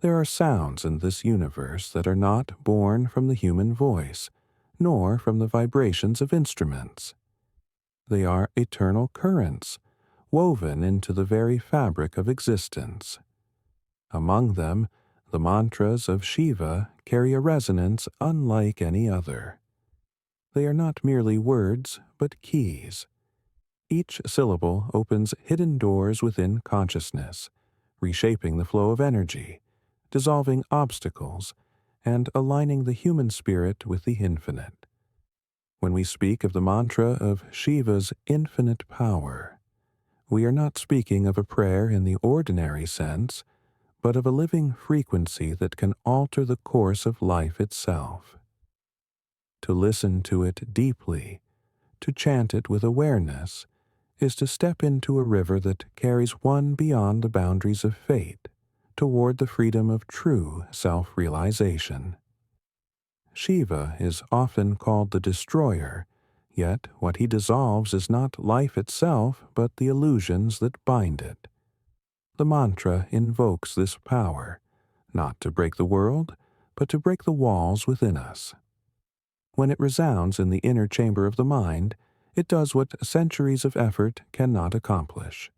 There are sounds in this universe that are not born from the human voice, nor from the vibrations of instruments. They are eternal currents, woven into the very fabric of existence. Among them, the mantras of Shiva carry a resonance unlike any other. They are not merely words, but keys. Each syllable opens hidden doors within consciousness, reshaping the flow of energy, dissolving obstacles, and aligning the human spirit with the infinite. When we speak of the mantra of Shiva's infinite power, we are not speaking of a prayer in the ordinary sense, but of a living frequency that can alter the course of life itself. To listen to it deeply, to chant it with awareness, is to step into a river that carries one beyond the boundaries of fate, toward the freedom of true self-realization. Shiva is often called the destroyer, yet what he dissolves is not life itself, but the illusions that bind it. The mantra invokes this power, not to break the world, but to break the walls within us. When it resounds in the inner chamber of the mind, it does what centuries of effort cannot accomplish.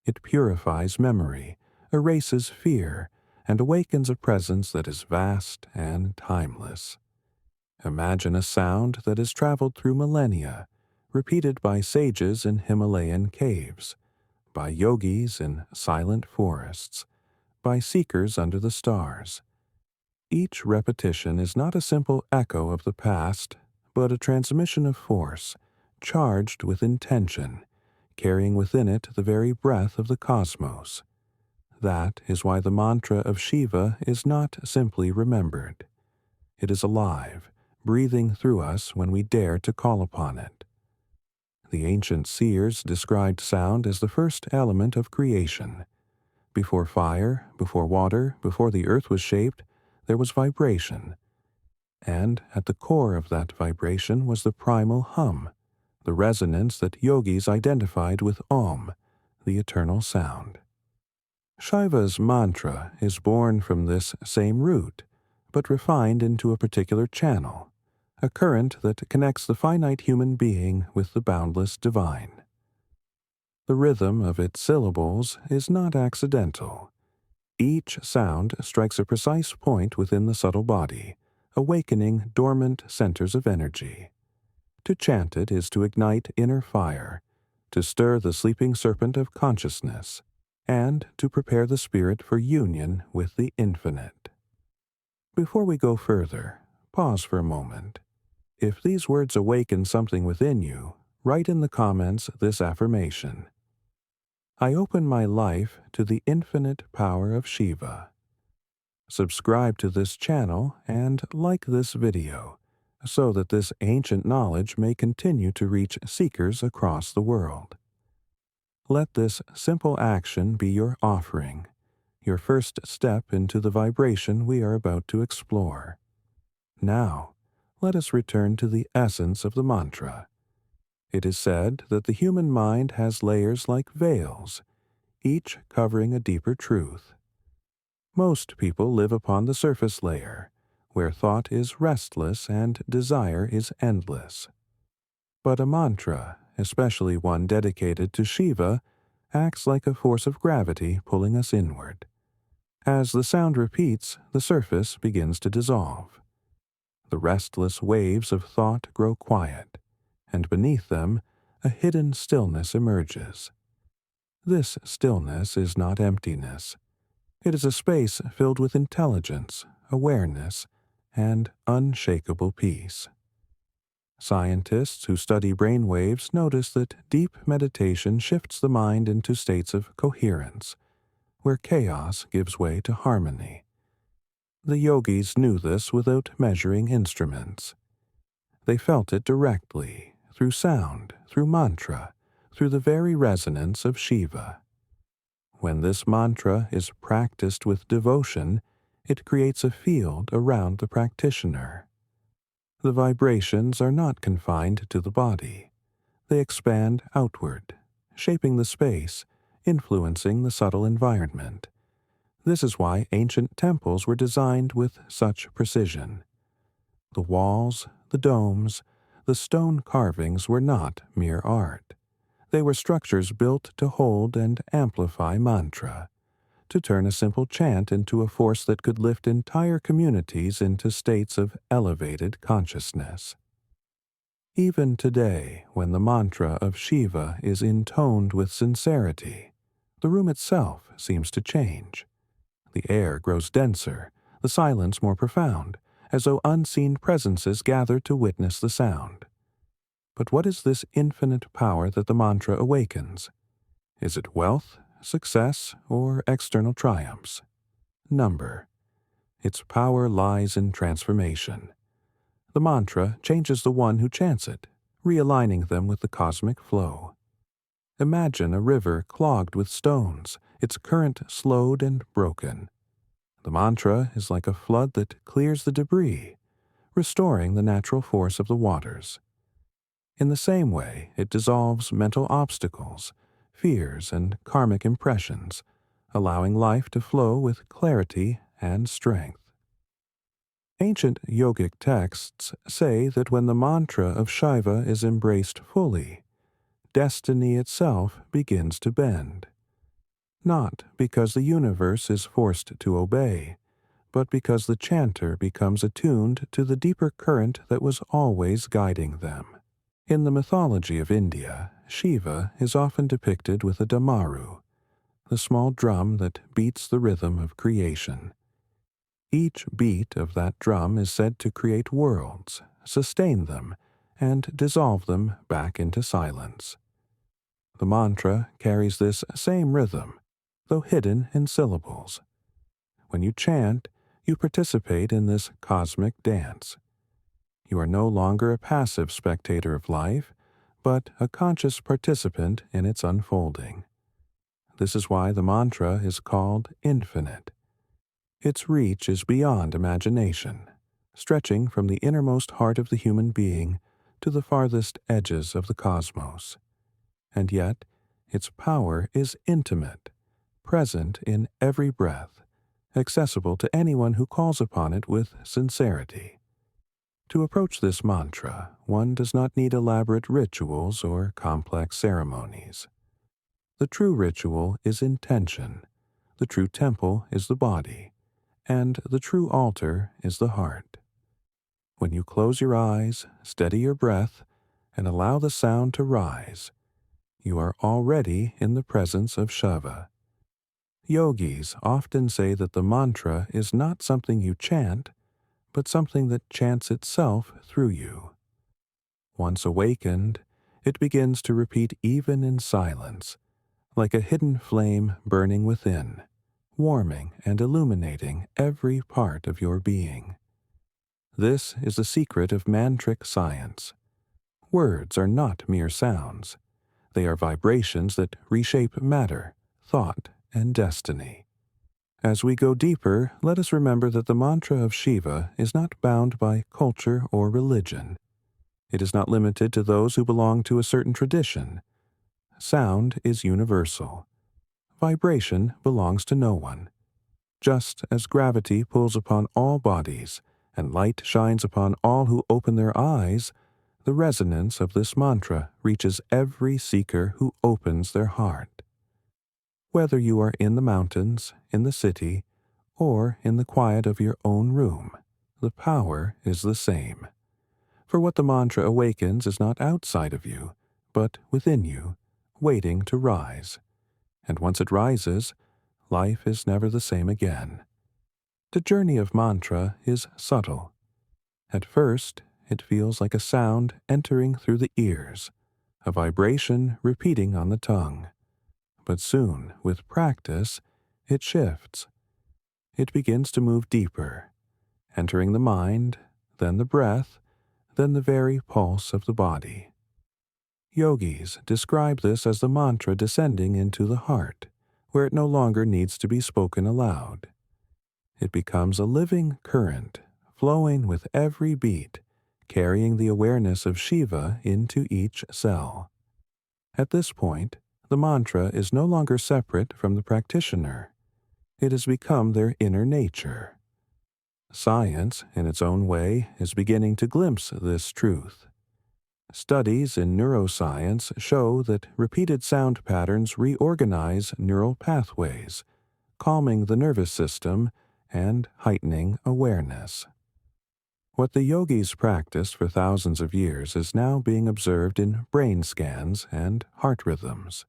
It purifies memory, erases fear, and awakens a presence that is vast and timeless. Imagine a sound that has traveled through millennia, repeated by sages in Himalayan caves, by yogis in silent forests, by seekers under the stars. Each repetition is not a simple echo of the past, but a transmission of force, charged with intention, carrying within it the very breath of the cosmos. That is why the mantra of Shiva is not simply remembered. It is alive, breathing through us when we dare to call upon it. The ancient seers described sound as the first element of creation. Before fire, before water, before the earth was shaped, there was vibration. And at the core of that vibration was the primal hum, the resonance that yogis identified with Om, the eternal sound. Shiva's mantra is born from this same root, but refined into a particular channel, a current that connects the finite human being with the boundless divine. The rhythm of its syllables is not accidental. Each sound strikes a precise point within the subtle body, awakening dormant centers of energy. To chant it is to ignite inner fire, to stir the sleeping serpent of consciousness, and to prepare the spirit for union with the infinite. Before we go further, pause for a moment. If these words awaken something within you, write in the comments this affirmation: I open my life to the infinite power of Shiva. Subscribe to this channel and like this video, so that this ancient knowledge may continue to reach seekers across the world. Let this simple action be your offering, your first step into the vibration we are about to explore. Now, let us return to the essence of the mantra. It is said that the human mind has layers like veils, each covering a deeper truth. Most people live upon the surface layer, where thought is restless and desire is endless. But a mantra, especially one dedicated to Shiva, acts like a force of gravity pulling us inward. As the sound repeats, the surface begins to dissolve. The restless waves of thought grow quiet, and beneath them, a hidden stillness emerges. This stillness is not emptiness. It is a space filled with intelligence, awareness, and unshakable peace. Scientists who study brain waves notice that deep meditation shifts the mind into states of coherence, where chaos gives way to harmony. The yogis knew this without measuring instruments. They felt it directly, through sound, through mantra, through the very resonance of Shiva. When this mantra is practiced with devotion, it creates a field around the practitioner. The vibrations are not confined to the body. They expand outward, shaping the space, influencing the subtle environment. This is why ancient temples were designed with such precision. The walls, the domes, the stone carvings were not mere art. They were structures built to hold and amplify mantra, to turn a simple chant into a force that could lift entire communities into states of elevated consciousness. Even today, when the mantra of Shiva is intoned with sincerity, the room itself seems to change. The air grows denser, the silence more profound, as though unseen presences gather to witness the sound. But what is this infinite power that the mantra awakens? Is it wealth, success, or external triumphs? Number. Its power lies in transformation. The mantra changes the one who chants it, realigning them with the cosmic flow. Imagine a river clogged with stones, its current slowed and broken. The mantra is like a flood that clears the debris, restoring the natural force of the waters. In the same way, it dissolves mental obstacles, fears, and karmic impressions, allowing life to flow with clarity and strength. Ancient yogic texts say that when the mantra of Shiva is embraced fully, destiny itself begins to bend. Not because the universe is forced to obey, but because the chanter becomes attuned to the deeper current that was always guiding them. In the mythology of India, Shiva is often depicted with a damaru, the small drum that beats the rhythm of creation. Each beat of that drum is said to create worlds, sustain them, and dissolve them back into silence. The mantra carries this same rhythm, though hidden in syllables. When you chant, you participate in this cosmic dance. You are no longer a passive spectator of life, but a conscious participant in its unfolding. This is why the mantra is called infinite. Its reach is beyond imagination, stretching from the innermost heart of the human being to the farthest edges of the cosmos. And yet, its power is intimate, present in every breath, accessible to anyone who calls upon it with sincerity. To approach this mantra, one does not need elaborate rituals or complex ceremonies. The true ritual is intention, the true temple is the body, and the true altar is the heart. When you close your eyes, steady your breath, and allow the sound to rise, you are already in the presence of Shiva. Yogis often say that the mantra is not something you chant, but something that chants itself through you. Once awakened, it begins to repeat even in silence, like a hidden flame burning within, warming and illuminating every part of your being. This is the secret of mantric science. Words are not mere sounds. They are vibrations that reshape matter, thought, and destiny. As we go deeper, let us remember that the mantra of Shiva is not bound by culture or religion. It is not limited to those who belong to a certain tradition. Sound is universal. Vibration belongs to no one. Just as gravity pulls upon all bodies and light shines upon all who open their eyes, the resonance of this mantra reaches every seeker who opens their heart. Whether you are in the mountains, in the city, or in the quiet of your own room, the power is the same. For what the mantra awakens is not outside of you, but within you, waiting to rise. And once it rises, life is never the same again. The journey of mantra is subtle. At first, it feels like a sound entering through the ears, a vibration repeating on the tongue. But soon, with practice, it shifts. It begins to move deeper, entering the mind, then the breath, then the very pulse of the body. Yogis describe this as the mantra descending into the heart, where it no longer needs to be spoken aloud. It becomes a living current, flowing with every beat, carrying the awareness of Shiva into each cell. At this point, the mantra is no longer separate from the practitioner. it has become their inner nature. Science, in its own way, is beginning to glimpse this truth. Studies in neuroscience show that repeated sound patterns reorganize neural pathways, calming the nervous system and heightening awareness. What the yogis practiced for thousands of years is now being observed in brain scans and heart rhythms.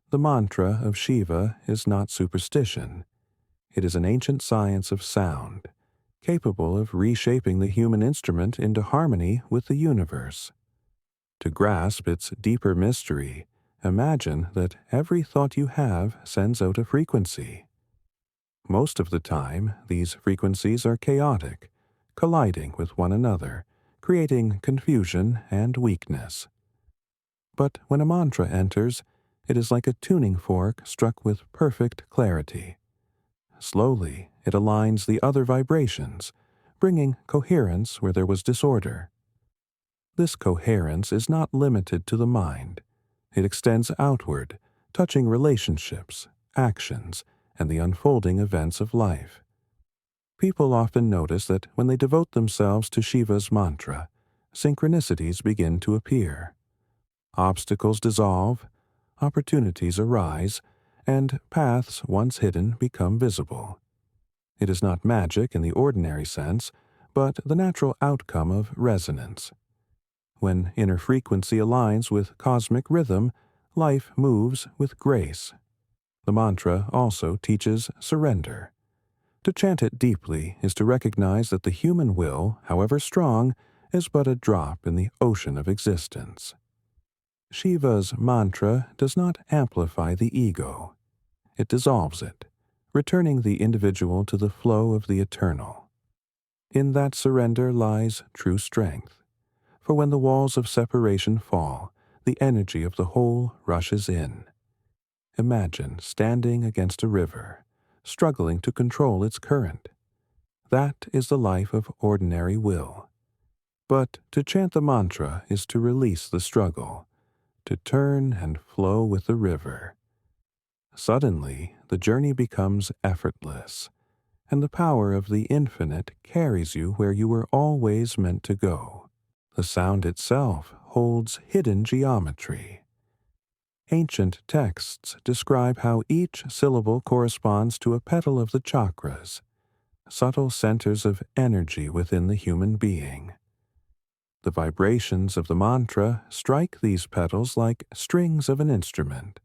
The mantra of Shiva is not superstition. It is an ancient science of sound, capable of reshaping the human instrument into harmony with the universe. To grasp its deeper mystery, imagine that every thought you have sends out a frequency. Most of the time, these frequencies are chaotic, colliding with one another, creating confusion and weakness. But when a mantra enters, it is like a tuning fork struck with perfect clarity. Slowly, it aligns the other vibrations, bringing coherence where there was disorder. This coherence is not limited to the mind. It extends outward, touching relationships, actions, and the unfolding events of life. People often notice that when they devote themselves to Shiva's mantra, synchronicities begin to appear. Obstacles dissolve, opportunities arise, and paths once hidden become visible. It is not magic in the ordinary sense, but the natural outcome of resonance. When inner frequency aligns with cosmic rhythm, life moves with grace. The mantra also teaches surrender. To chant it deeply is to recognize that the human will, however strong, is but a drop in the ocean of existence. Shiva's mantra does not amplify the ego. It dissolves it, returning the individual to the flow of the eternal. In that surrender lies true strength. For when the walls of separation fall, the energy of the whole rushes in. Imagine standing against a river, struggling to control its current. That is the life of ordinary will. But to chant the mantra is to release the struggle, to turn and flow with the river. Suddenly, the journey becomes effortless, and the power of the infinite carries you where you were always meant to go. The sound itself holds hidden geometry. Ancient texts describe how each syllable corresponds to a petal of the chakras, subtle centers of energy within the human being. The vibrations of the mantra strike these petals like strings of an instrument,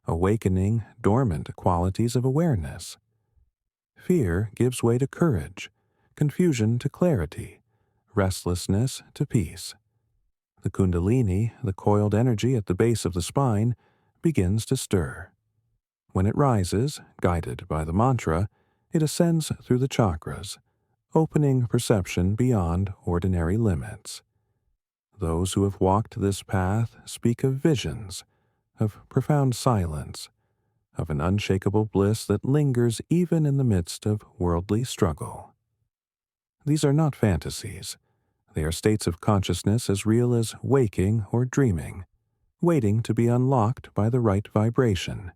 awakening dormant qualities of awareness. Fear gives way to courage, confusion to clarity, restlessness to peace. The kundalini, the coiled energy at the base of the spine, begins to stir. When it rises, guided by the mantra, it ascends through the chakras, opening perception beyond ordinary limits. Those who have walked this path speak of visions, of profound silence, of an unshakable bliss that lingers even in the midst of worldly struggle. These are not fantasies. They are states of consciousness as real as waking or dreaming, waiting to be unlocked by the right vibration.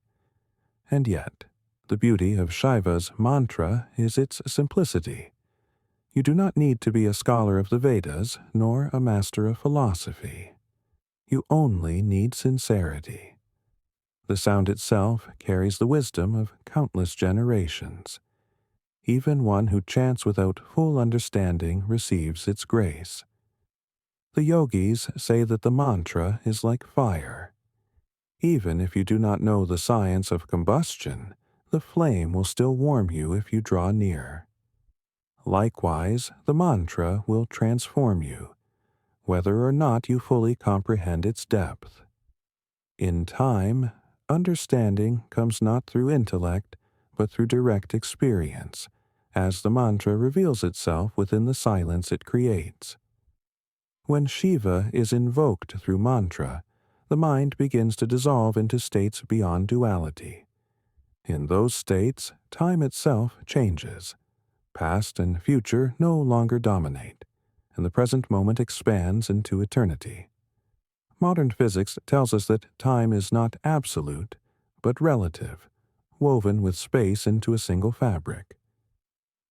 And yet, the beauty of Shiva's mantra is its simplicity. You do not need to be a scholar of the Vedas nor a master of philosophy. You only need sincerity. The sound itself carries the wisdom of countless generations. Even one who chants without full understanding receives its grace. The yogis say that the mantra is like fire. Even if you do not know the science of combustion, the flame will still warm you if you draw near. Likewise, the mantra will transform you, whether or not you fully comprehend its depth. In time, understanding comes not through intellect, but through direct experience, as the mantra reveals itself within the silence it creates. When Shiva is invoked through mantra, the mind begins to dissolve into states beyond duality. In those states, time itself changes. Past and future no longer dominate, and the present moment expands into eternity. Modern physics tells us that time is not absolute, but relative, woven with space into a single fabric.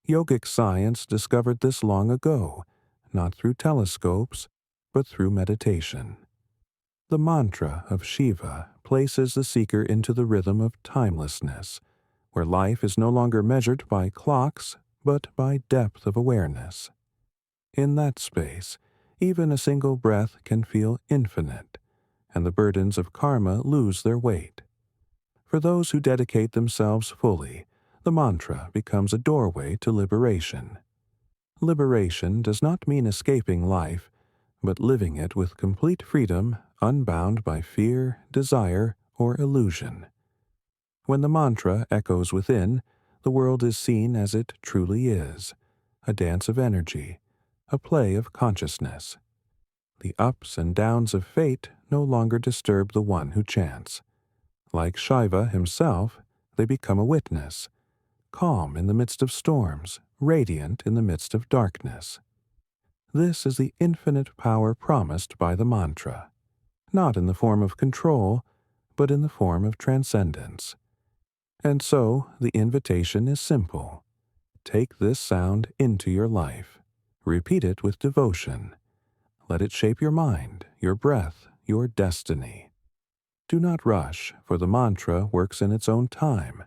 Yogic science discovered this long ago, not through telescopes, but through meditation. The mantra of Shiva places the seeker into the rhythm of timelessness, where life is no longer measured by clocks, but by depth of awareness. In that space, even a single breath can feel infinite, and the burdens of karma lose their weight. For those who dedicate themselves fully, the mantra becomes a doorway to liberation. Liberation does not mean escaping life, but living it with complete freedom, unbound by fear, desire, or illusion. When the mantra echoes within, the world is seen as it truly is, a dance of energy, a play of consciousness. The ups and downs of fate no longer disturb the one who chants. Like Shiva himself, they become a witness, calm in the midst of storms, radiant in the midst of darkness. This is the infinite power promised by the mantra, not in the form of control, but in the form of transcendence. And so the invitation is simple. Take this sound into your life. Repeat it with devotion. Let it shape your mind, your breath, your destiny. Do not rush, for the mantra works in its own time,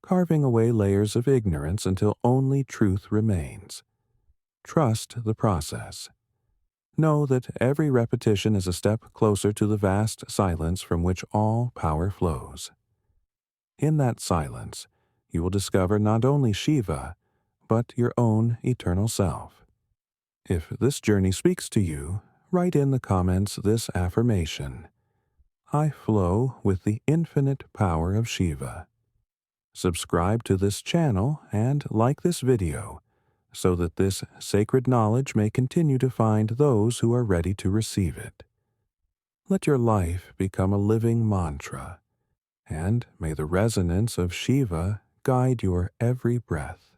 carving away layers of ignorance until only truth remains. Trust the process. Know that every repetition is a step closer to the vast silence from which all power flows. In that silence, you will discover not only Shiva, but your own eternal self. If this journey speaks to you, write in the comments this affirmation: I flow with the infinite power of Shiva. Subscribe to this channel and like this video, so that this sacred knowledge may continue to find those who are ready to receive it. Let your life become a living mantra, and may the resonance of Shiva guide your every breath.